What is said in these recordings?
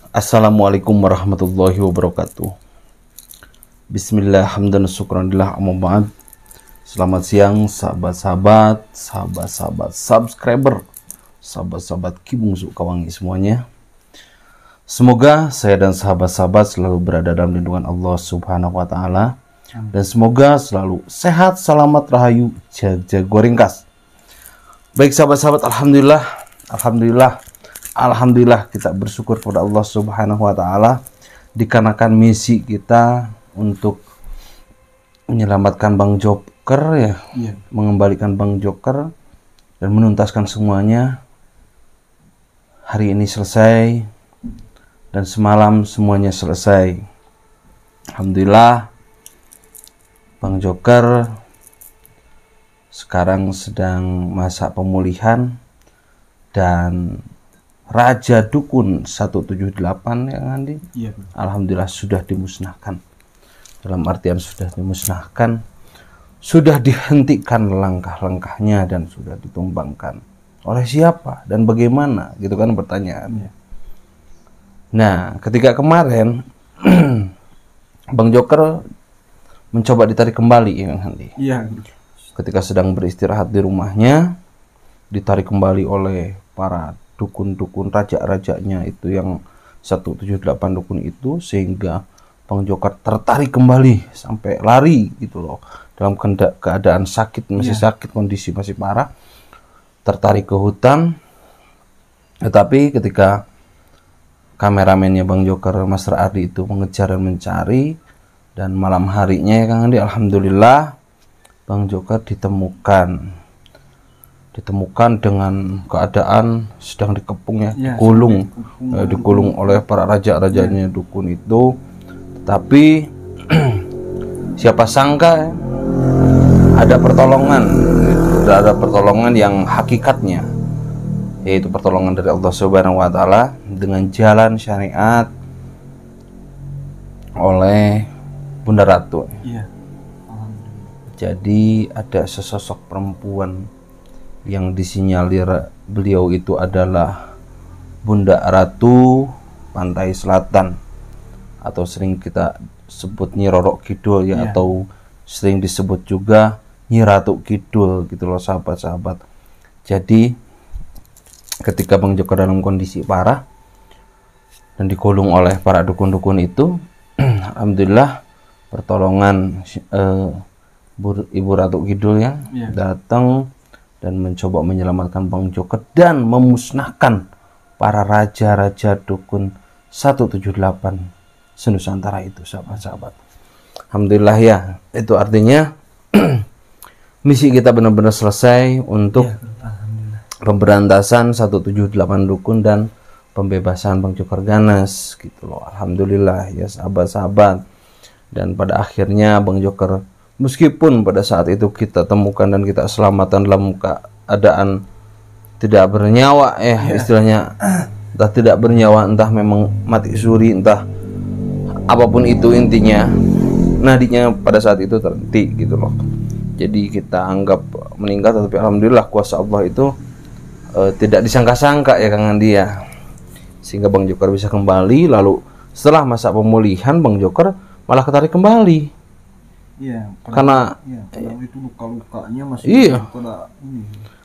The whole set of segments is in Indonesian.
Assalamualaikum warahmatullahi wabarakatuh. Bismillah, hamdan syukranillah, amma ba'd. Selamat siang sahabat-sahabat, sahabat-sahabat subscriber, sahabat-sahabat Kibungsu Kawangi semuanya. Semoga saya dan sahabat-sahabat selalu berada dalam lindungan Allah Subhanahu wa taala, dan semoga selalu sehat, selamat, rahayu, jago ringkas. Baik sahabat-sahabat, alhamdulillah kita bersyukur kepada Allah Subhanahu wa taala dikarenakan misi kita untuk menyelamatkan Bang Joker mengembalikan Bang Joker dan menuntaskan semuanya. Hari ini selesai dan semalam semuanya selesai. Alhamdulillah, Bang Joker sekarang sedang masa pemulihan dan Raja Dukun 178 ya Andi. Iya. Alhamdulillah sudah dimusnahkan. Dalam artian sudah dimusnahkan, sudah dihentikan langkah-langkahnya dan sudah ditumbangkan. Oleh siapa dan bagaimana? Gitu kan pertanyaannya. Iya. Nah, ketika kemarin Bang Joker mencoba ditarik kembali ya Andi. Iya. Ketika sedang beristirahat di rumahnya, ditarik kembali oleh para dukun-dukun raja-rajanya itu yang 178 dukun itu, sehingga Bang Joker tertarik kembali sampai lari gitu loh, dalam keadaan sakit, masih sakit, kondisi masih parah, tertarik ke hutan. Tetapi ketika kameramennya Bang Joker, Mas Ardi itu mengejar dan mencari, dan malam harinya ya Kang Andi, alhamdulillah Bang Joker ditemukan dengan keadaan sedang dikepung dikulung oleh para raja-rajanya dukun itu. Tapi siapa sangka ada pertolongan yang hakikatnya, yaitu pertolongan dari Allah Subhanahu wa taala dengan jalan syariat oleh Bunda Ratu. Iya. Jadi ada sesosok perempuan yang disinyalir beliau itu adalah Bunda Ratu Pantai Selatan, atau sering kita sebut Nyi Roro Kidul ya, atau sering disebut juga Nyi Ratu Kidul gitu loh sahabat-sahabat. Jadi ketika Bang Joker dalam kondisi parah dan dikulung oleh para dukun-dukun itu, alhamdulillah pertolongan Ibu Ratu Kidul datang dan mencoba menyelamatkan Bang Joker dan memusnahkan para raja-raja dukun 178 senusantara itu, sahabat-sahabat. Alhamdulillah ya, itu artinya misi kita benar-benar selesai untuk pemberantasan 178 dukun dan pembebasan Bang Joker Ganas gitu loh. Alhamdulillah ya sahabat-sahabat. Dan pada akhirnya Bang Joker, meskipun pada saat itu kita temukan dan kita selamatkan dalam keadaan tidak bernyawa istilahnya, entah tidak bernyawa, entah memang mati suri, entah apapun itu, intinya nadinya pada saat itu terhenti gitu loh. Jadi kita anggap meninggal, tetapi alhamdulillah kuasa Allah itu tidak disangka-sangka ya Kang Andi ya, sehingga Bang Joker bisa kembali. Lalu setelah masa pemulihan Bang Joker malah ketarik kembali. Iya, karena itu luka-lukanya masih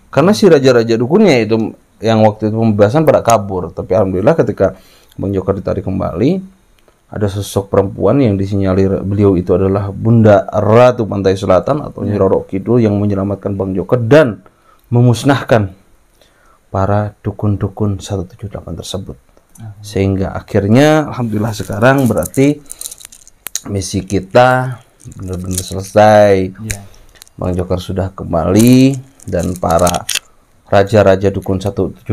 karena si raja-raja dukunnya itu yang waktu itu pembebasan pada kabur. Tapi alhamdulillah ketika Bang Joker ditarik kembali, ada sosok perempuan yang disinyalir beliau itu adalah Bunda Ratu Pantai Selatan atau Nyi Roro Kidul yang menyelamatkan Bang Joker dan memusnahkan para dukun-dukun 178 tersebut. Sehingga akhirnya alhamdulillah sekarang berarti misi kita benar-benar selesai. Bang Joker sudah kembali dan para raja-raja dukun 178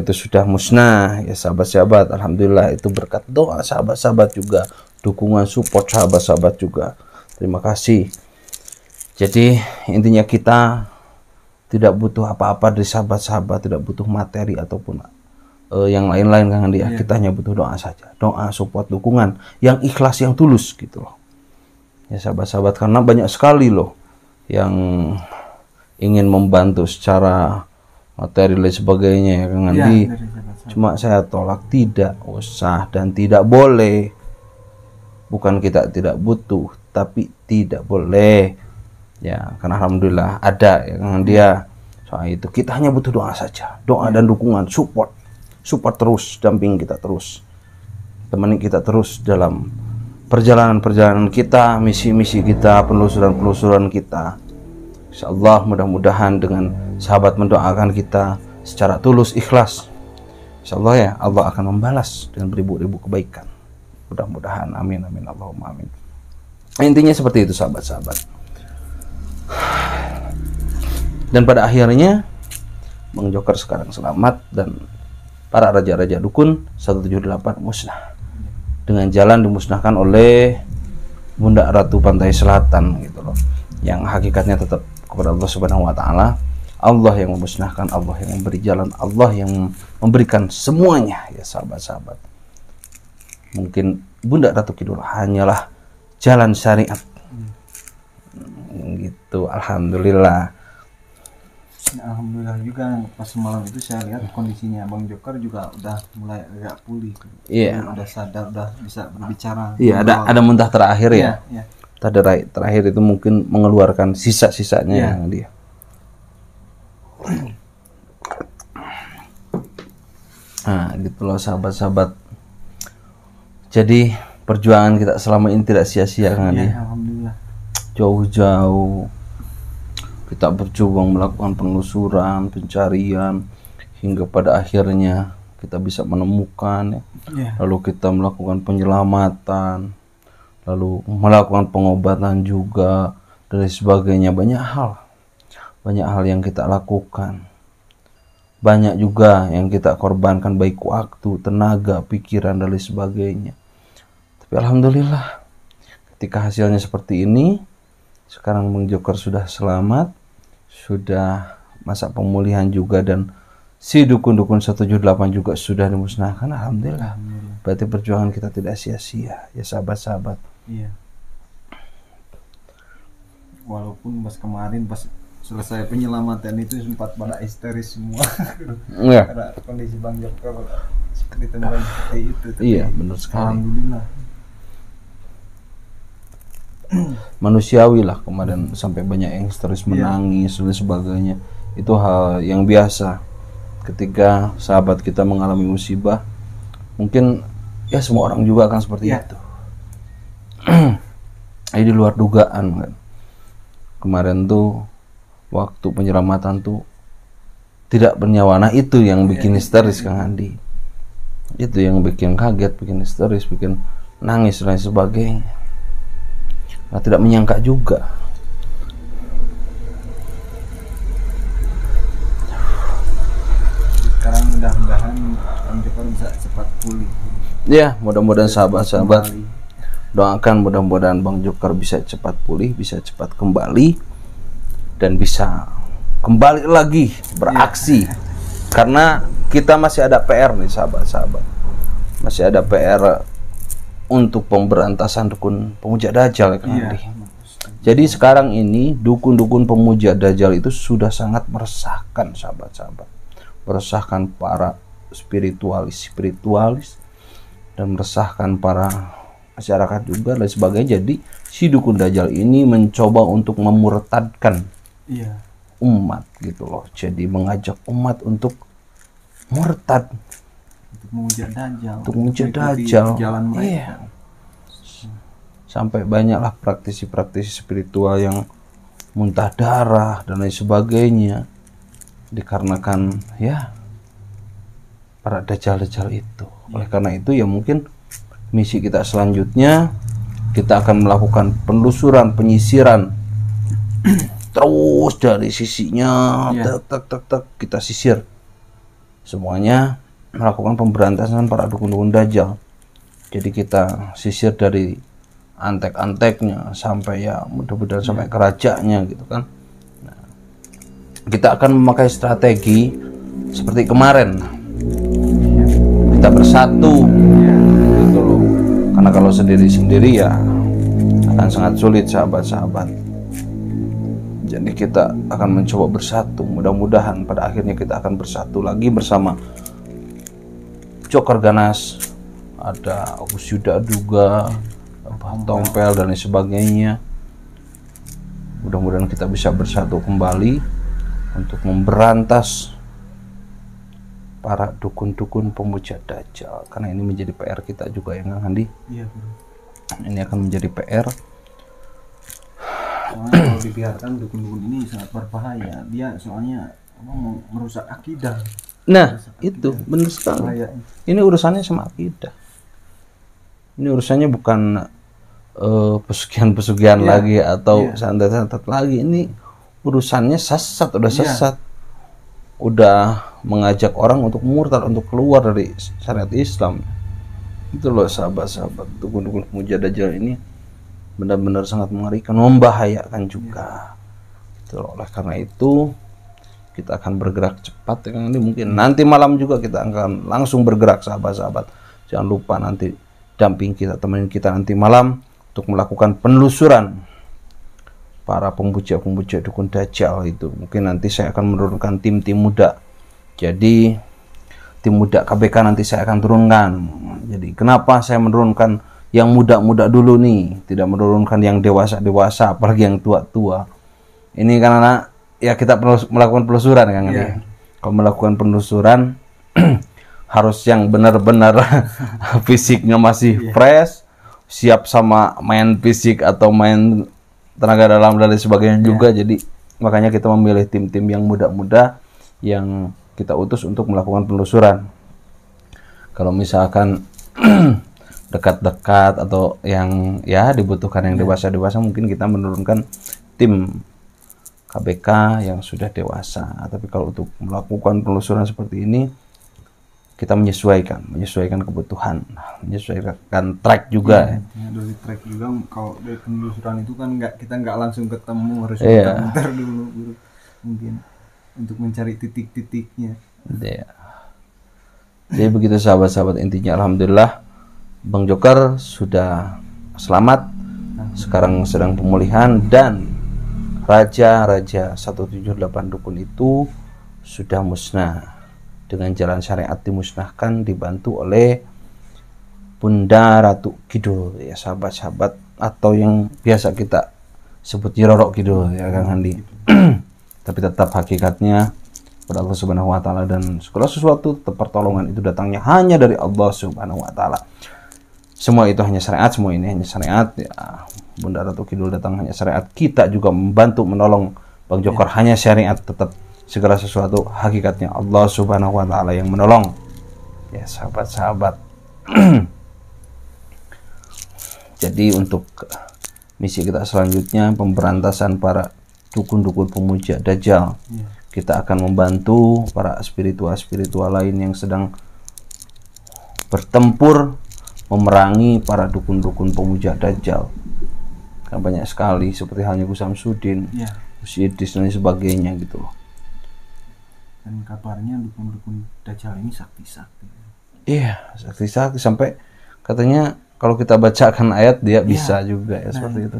itu sudah musnah ya sahabat-sahabat. Alhamdulillah, itu berkat doa sahabat-sahabat juga, dukungan support sahabat-sahabat juga. Terima kasih. Jadi intinya kita tidak butuh apa-apa dari sahabat-sahabat, tidak butuh materi ataupun yang lain-lain Kang Andi. Kita hanya butuh doa saja, doa, support, dukungan yang ikhlas, yang tulus gitu loh ya sahabat-sahabat. Karena banyak sekali loh yang ingin membantu secara materi dan sebagainya ya Kang Andi. dari sahabat-sahabat. Cuma saya tolak, tidak usah dan tidak boleh. Bukan kita tidak butuh, tapi tidak boleh. Ya, karena alhamdulillah ada ya Kang Andi ya. Soal itu kita hanya butuh doa saja, doa dan dukungan, support terus, damping kita terus, temani kita terus dalam perjalanan kita, misi-misi kita, penelusuran kita. Insyaallah mudah-mudahan dengan sahabat mendoakan kita secara tulus, ikhlas, insyaallah ya Allah akan membalas dengan beribu-ribu kebaikan. Mudah-mudahan, amin amin Allahumma amin. Intinya seperti itu sahabat-sahabat. Dan pada akhirnya Bang Joker sekarang selamat dan para raja-raja dukun 178 musnah dengan jalan dimusnahkan oleh Bunda Ratu Pantai Selatan gitu loh, yang hakikatnya tetap kepada Allah Subhanahu wa taala. Allah yang memusnahkan, Allah yang memberi jalan, Allah yang memberikan semuanya ya sahabat-sahabat. Mungkin Bunda Ratu Kidul hanyalah jalan syariat gitu. Alhamdulillah. Alhamdulillah juga pas malam itu saya lihat kondisinya Bang Joker juga udah mulai agak pulih. Iya. Udah sadar, udah bisa berbicara. Iya, ada muntah terakhir ya. Iya. Terakhir itu mungkin mengeluarkan sisa-sisanya yang dia. Nah, gitu loh sahabat-sahabat. Jadi perjuangan kita selama ini tidak sia-sia kan dia. Alhamdulillah. Jauh-jauh kita berjuang melakukan penelusuran, pencarian hingga pada akhirnya kita bisa menemukan lalu kita melakukan penyelamatan, lalu melakukan pengobatan juga dan sebagainya. Banyak hal yang kita lakukan, banyak juga yang kita korbankan, baik waktu, tenaga, pikiran dan sebagainya. Tapi alhamdulillah ketika hasilnya seperti ini, sekarang Bang Joker sudah selamat, sudah masa pemulihan juga, dan si dukun-dukun 178 juga sudah dimusnahkan. Alhamdulillah. Berarti perjuangan kita tidak sia-sia ya sahabat-sahabat. Iya. Walaupun pas kemarin pas selesai penyelamatan itu sempat pada histeris semua. Iya. Karena kondisi Bang Joker ditemukan seperti itu. Iya, benar sekali. Alhamdulillah. Manusiawi lah kemarin sampai banyak yang histeris, menangis dan sebagainya. Itu hal yang biasa ketika sahabat kita mengalami musibah. Mungkin ya semua orang juga akan seperti itu. Ini di luar dugaan kan. Kemarin tuh waktu penyelamatan tuh tidak bernyawa. Nah itu yang bikin histeris Kang Andi. Itu yang bikin kaget, bikin histeris, bikin nangis dan sebagainya. Nah, tidak menyangka juga. Sekarang mudah-mudahan Bang Joker bisa cepat pulih. Ya, mudah-mudahan sahabat-sahabat doakan mudah-mudahan Bang Joker bisa cepat pulih, bisa cepat kembali dan bisa kembali lagi beraksi. Karena kita masih ada PR nih sahabat-sahabat. Masih ada PR untuk pemberantasan dukun pemuja dajjal ya Kang Andi. Jadi sekarang ini dukun-dukun pemuja dajjal itu sudah sangat meresahkan sahabat-sahabat. Meresahkan para spiritualis dan meresahkan para masyarakat juga dan sebagainya. Jadi si dukun dajjal ini mencoba untuk memurtadkan umat gitu loh. Jadi mengajak umat untuk murtad, untuk memuja dajjal. Iya. Sampai banyaklah praktisi-praktisi spiritual yang muntah darah dan lain sebagainya dikarenakan ya para dajjal-dajjal itu. Oleh karena itu ya mungkin misi kita selanjutnya kita akan melakukan penelusuran, penyisiran terus dari sisinya tak kita sisir semuanya, melakukan pemberantasan para dukun-dukun dajjal. Jadi kita sisir dari antek-anteknya sampai ya mudah-mudahan sampai ke rajanya gitu kan. Nah, kita akan memakai strategi seperti kemarin. Kita bersatu gitu loh. Karena kalau sendiri-sendiri ya akan sangat sulit sahabat-sahabat. Jadi kita akan mencoba bersatu. Mudah-mudahan pada akhirnya kita akan bersatu lagi bersama Joker Ganas, ada Agus Yuda juga, Tompel dan lain sebagainya. Mudah-mudahan kita bisa bersatu kembali untuk memberantas para dukun-dukun pemuja Dajjal, karena ini menjadi PR kita juga ya Kang Handi. Iya, Bro. Ini akan menjadi PR. Soalnya kalau dibiarkan dukun-dukun ini sangat berbahaya. Dia soalnya mau merusak akidah. Nah, itu benar sekali. Bahaya. Ini urusannya sama akidah. Ini urusannya bukan pesugihan-pesugihan lagi atau santet-santet lagi. Ini urusannya sesat, udah sesat. Udah mengajak orang untuk murtad, untuk keluar dari syariat Islam. Itu loh sahabat-sahabat, dukun-dukun pemuja Dajjal ini benar-benar sangat mengerikan, membahayakan juga. Itu loh, oleh karena itu kita akan bergerak cepat ya Kang Andi. Mungkin nanti malam juga kita akan langsung bergerak sahabat-sahabat. Jangan lupa nanti damping kita, temenin kita nanti malam untuk melakukan penelusuran para pemuja-pemuja dukun Dajjal itu. Mungkin nanti saya akan menurunkan tim-tim muda. Jadi tim muda KBK nanti saya akan turunkan. Jadi kenapa saya menurunkan yang muda-muda dulu nih, tidak menurunkan yang dewasa-dewasa, apalagi yang tua-tua. Ini karena ya kita perlu melakukan penelusuran kan. Kalau melakukan penelusuran harus yang benar-benar fisiknya masih fresh, siap sama main fisik atau main tenaga dalam dan sebagainya juga. Jadi makanya kita memilih tim-tim yang muda-muda yang kita utus untuk melakukan penelusuran. Kalau misalkan dekat-dekat atau yang ya dibutuhkan yang dewasa-dewasa, mungkin kita menurunkan tim KBK yang sudah dewasa. Tapi kalau untuk melakukan penelusuran seperti ini, kita menyesuaikan kebutuhan, menyesuaikan track juga. Dari track juga, kalau dari penelusuran itu kan kita nggak langsung ketemu, harus muter dulu Bro. Mungkin untuk mencari titik-titiknya. Jadi begitu sahabat-sahabat, intinya alhamdulillah Bang Joker sudah selamat, sekarang sedang pemulihan, dan raja-raja 178 dukun itu sudah musnah. Dengan jalan syariat dimusnahkan, dibantu oleh Bunda Ratu Kidul ya sahabat-sahabat, atau yang biasa kita sebut Nyiroro Kidul ya Kang Handi. Tapi tetap hakikatnya pada Allah Subhanahu wa taala, dan segala sesuatu pertolongan itu datangnya hanya dari Allah Subhanahu wa taala. Semua itu hanya syariat, semua ini hanya syariat ya. Bunda Ratu Kidul datang hanya syariat, kita juga membantu menolong Bang Joker hanya syariat. Tetap segala sesuatu hakikatnya Allah Subhanahu wa taala yang menolong ya sahabat-sahabat. Jadi untuk misi kita selanjutnya pemberantasan para dukun-dukun pemuja Dajjal. Kita akan membantu para spiritual lain yang sedang bertempur memerangi para dukun-dukun pemuja Dajjal. Kan banyak sekali, seperti halnya Gus Samsudin, Gus Idris dan sebagainya gitu loh. Dan kabarnya dukun-dukun Dajjal ini sakti-sakti. Iya, sakti-sakti sampai katanya kalau kita bacakan ayat dia bisa juga ya seperti itu.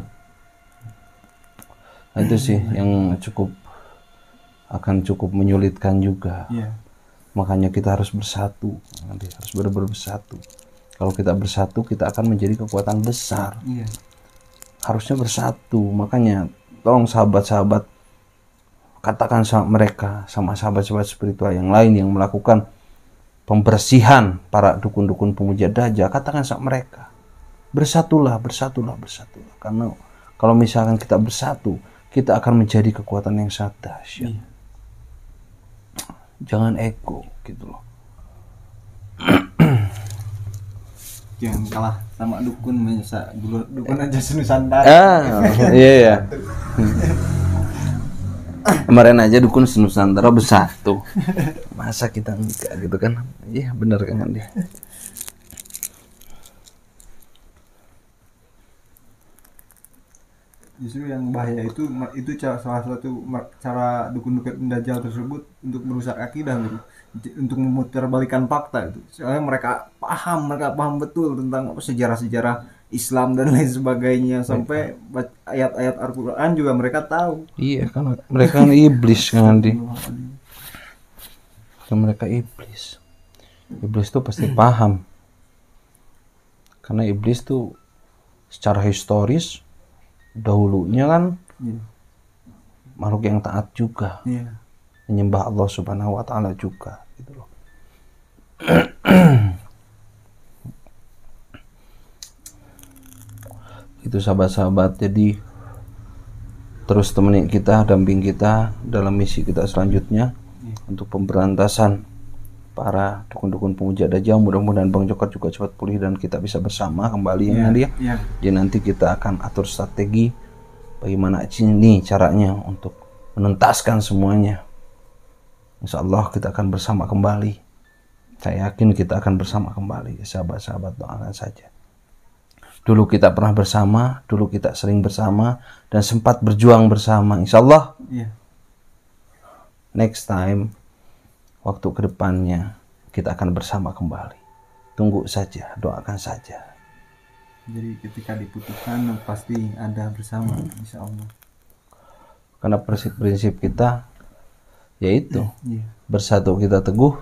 Nah, itu sih yang akan cukup menyulitkan juga. Makanya kita harus bersatu, nanti harus benar-benar bersatu. Kalau kita bersatu, kita akan menjadi kekuatan besar. Harusnya bersatu. Makanya tolong sahabat-sahabat, katakan sama mereka, sama sahabat-sahabat spiritual yang lain yang melakukan pembersihan para dukun-dukun pemuja Dajjal, katakan sama mereka, bersatulah. Karena kalau misalkan kita bersatu, kita akan menjadi kekuatan yang sangat dahsyat. Jangan ego gitu loh. Jangan kalah sama dukun aja senusantara. Iya. Kemarin aja dukun senusantara bersatu. Masa kita enggak gitu kan? Iya benar kan Andi. Justru yang bahaya itu salah satu cara dukun-dukun Dajjal tersebut untuk merusak akidah gitu. Untuk memutarbalikkan fakta itu. Soalnya mereka paham betul tentang sejarah-sejarah Islam dan lain sebagainya, sampai ayat-ayat Al-Quran juga mereka tahu. Iya kan, mereka kan iblis kan di. Mereka iblis. Iblis tuh pasti paham. Karena iblis tuh secara historis dahulunya kan makhluk yang taat juga. Menyembah Allah Subhanahu wa taala juga gitu loh. Itu sahabat-sahabat, jadi terus temenin kita, damping kita dalam misi kita selanjutnya untuk pemberantasan para dukun-dukun pemuja Dajjal. Mudah-mudahan Bang Jokar juga cepat pulih dan kita bisa bersama kembali ya dia. Jadi nanti kita akan atur strategi bagaimana ini caranya untuk menuntaskan semuanya. Insya Allah kita akan bersama kembali. Saya yakin kita akan bersama kembali. Sahabat-sahabat, doakan saja. Dulu kita pernah bersama, dulu kita sering bersama, dan sempat berjuang bersama. Insya Allah, next time, waktu kedepannya, kita akan bersama kembali. Tunggu saja, doakan saja. Jadi ketika diputuskan, pasti ada bersama, insya Allah. Karena prinsip kita, yaitu, bersatu kita teguh,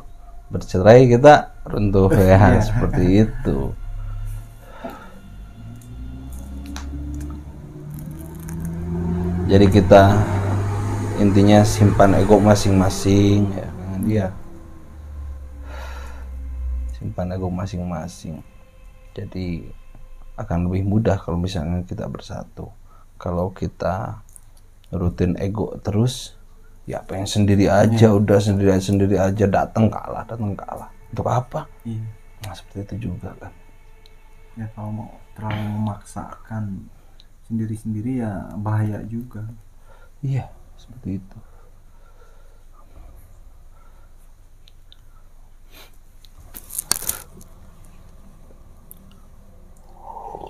bercerai kita runtuh ya, seperti itu. Jadi kita intinya simpan ego masing-masing ya kan dia. Simpan ego masing-masing. Jadi akan lebih mudah kalau misalnya kita bersatu. Kalau kita rutin ego terus, ya pengen sendiri aja, udah sendiri aja, datang kalah. Untuk apa? Nah, seperti itu juga kan. Ya kalau mau terlalu memaksakan sendiri-sendiri ya bahaya juga. Iya, seperti itu.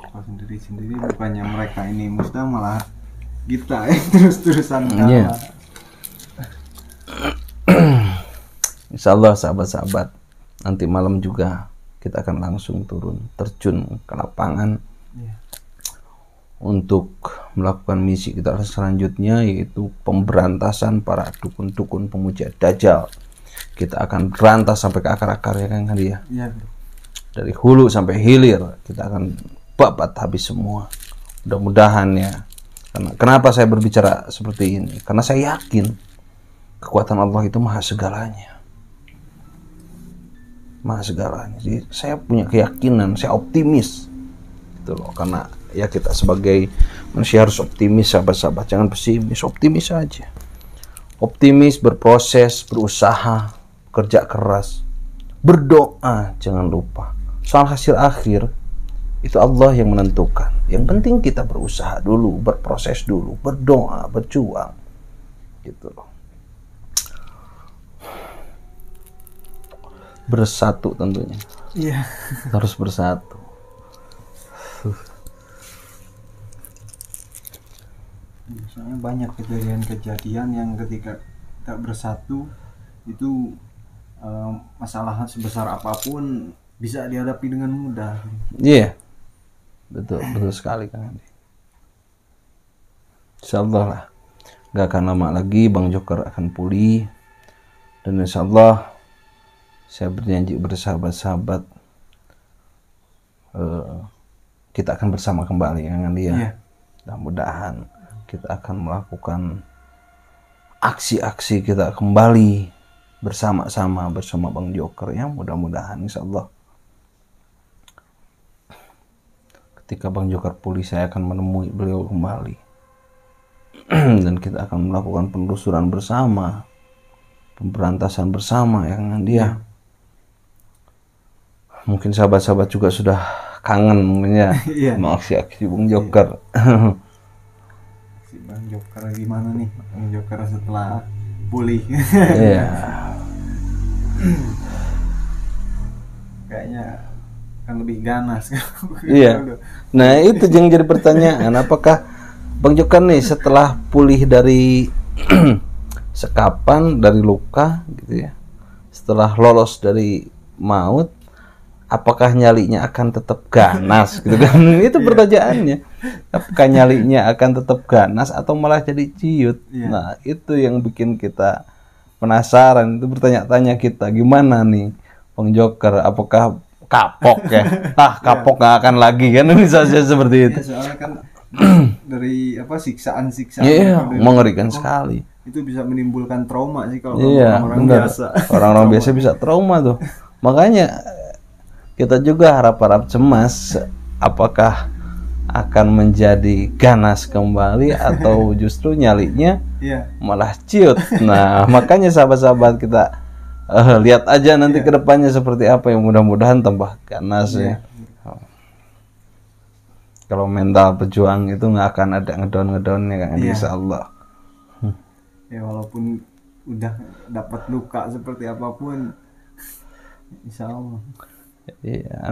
Kalau sendiri-sendiri bukannya mereka ini musnah, malah kita terus-terusan kalah. Insya Allah sahabat-sahabat, nanti malam juga kita akan langsung terjun ke lapangan untuk melakukan misi kita selanjutnya, yaitu pemberantasan para dukun-dukun pemuja Dajjal. Kita akan berantas sampai ke akar-akarnya kan dia. Dari hulu sampai hilir kita akan babat habis semua. Mudah-mudahan ya. Kenapa saya berbicara seperti ini? Karena saya yakin kekuatan Allah itu maha segalanya. Maha segalanya. Jadi saya punya keyakinan, saya optimis. Gitu loh, karena ya kita sebagai manusia harus optimis, sahabat-sahabat, jangan pesimis, optimis saja. Optimis, berproses, berusaha, kerja keras, berdoa, jangan lupa. Soal hasil akhir itu Allah yang menentukan. Yang penting kita berusaha dulu, berproses dulu, berdoa, berjuang, gitu loh. Bersatu tentunya. Harus bersatu. Misalnya banyak kejadian yang ketika tak bersatu itu masalah sebesar apapun bisa dihadapi dengan mudah. Betul sekali kan. Insyaallah lah, gak akan lama lagi Bang Jokar akan pulih, dan insyaallah saya berjanji bersahabat-sahabat, kita akan bersama kembali dengan dia. Mudah-mudahan kita akan melakukan aksi-aksi kita kembali bersama-sama bersama Bang Jokar ya, mudah-mudahan insyaallah. Ketika Bang Jokar pulih, saya akan menemui beliau kembali dan kita akan melakukan penelusuran bersama, pemberantasan bersama ya dengan dia. Mungkin sahabat-sahabat juga sudah kangen mungkin ya sama aksi-aksi Bang Jokar. Si Bang Jokar gimana nih? Bang Jokar setelah pulih. Kayaknya kan lebih ganas. Nah itu yang jadi pertanyaan, apakah Bang Jokar nih setelah pulih dari sekapan, dari luka gitu ya, setelah lolos dari maut, apakah nyalinya akan tetap ganas gitu kan? Itu pertanyaannya. Apakah nyalinya akan tetap ganas atau malah jadi ciut? Nah, itu yang bikin kita penasaran. Itu bertanya-tanya kita, gimana nih Bang Joker, apakah kapok ya? Kapok nggak akan lagi kan, misalnya seperti itu. Soalnya kan dari siksaan-siksaan mengerikan sekali. Itu bisa menimbulkan trauma sih kalau orang biasa. Orang-orang biasa bisa trauma tuh. Makanya kita juga harap-harap cemas apakah akan menjadi ganas kembali atau justru nyalinya malah ciut. Nah, makanya sahabat-sahabat kita lihat aja nanti ke depannya seperti apa, yang mudah-mudahan tambah ganas ya. Kalau mental pejuang itu nggak akan ada ngedown-ngedownnya kan, insyaallah. Ya walaupun udah dapat luka seperti apapun, insyaallah.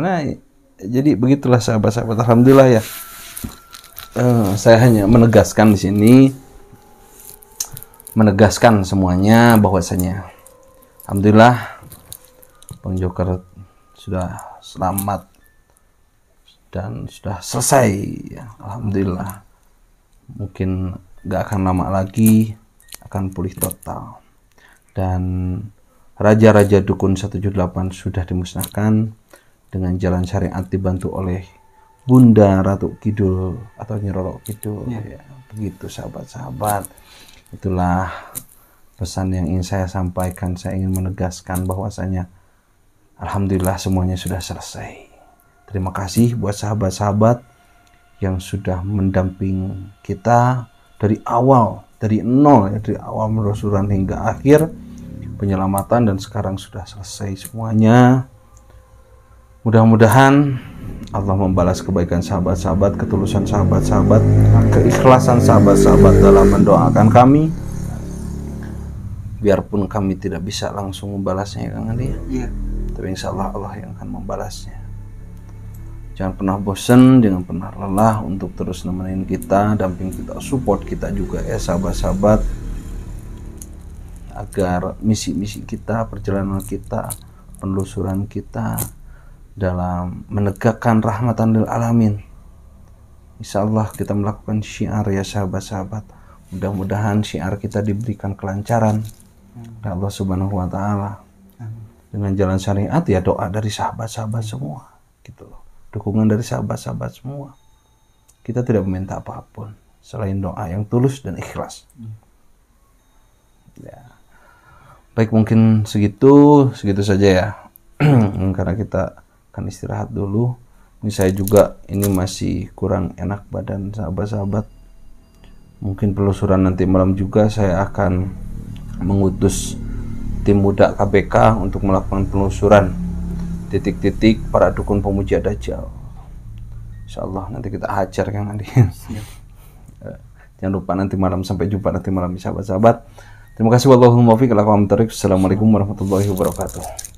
Nah, jadi begitulah sahabat-sahabat. Alhamdulillah ya. Saya hanya menegaskan di sini, menegaskan semuanya bahwasanya alhamdulillah Bang Joker sudah selamat dan sudah selesai ya. Alhamdulillah. Mungkin gak akan lama lagi akan pulih total. Dan raja-raja dukun 178 sudah dimusnahkan dengan jalan syariat dibantu oleh Bunda Ratu Kidul atau Nyi Roro Kidul ya. Begitu sahabat-sahabat. Itulah pesan yang ingin saya sampaikan. Saya ingin menegaskan bahwasanya alhamdulillah semuanya sudah selesai. Terima kasih buat sahabat-sahabat yang sudah mendamping kita dari awal, dari nol ya, dari awal penelusuran hingga akhir penyelamatan, dan sekarang sudah selesai semuanya. Mudah-mudahan Allah membalas kebaikan sahabat-sahabat, ketulusan sahabat-sahabat, keikhlasan sahabat-sahabat dalam mendoakan kami. Biarpun kami tidak bisa langsung membalasnya ya Kang Andi, tapi insya Allah Allah yang akan membalasnya. Jangan pernah bosan, jangan pernah lelah untuk terus nemenin kita, damping kita, support kita juga ya sahabat-sahabat, agar misi-misi kita, perjalanan kita, penelusuran kita dalam menegakkan rahmatan lil alamin. Insya Allah kita melakukan syiar ya sahabat-sahabat. Mudah-mudahan syiar kita diberikan kelancaran oleh Allah Subhanahu wa Ta'ala dengan jalan syariat ya, doa dari sahabat-sahabat semua gitu loh. Dukungan dari sahabat-sahabat semua. Kita tidak meminta apapun selain doa yang tulus dan ikhlas. Ya. Baik, mungkin segitu saja ya. Karena kita akan istirahat dulu. Ini saya juga masih kurang enak badan sahabat-sahabat. Mungkin penelusuran nanti malam juga saya akan mengutus tim muda KBK untuk melakukan penelusuran titik-titik para dukun pemuja Dajjal. Insyaallah nanti kita hajar Kang Andi. Jangan lupa nanti malam, sampai jumpa nanti malam sahabat-sahabat. Terima kasih. Wallahul muwaffiq. Assalamualaikum warahmatullahi wabarakatuh.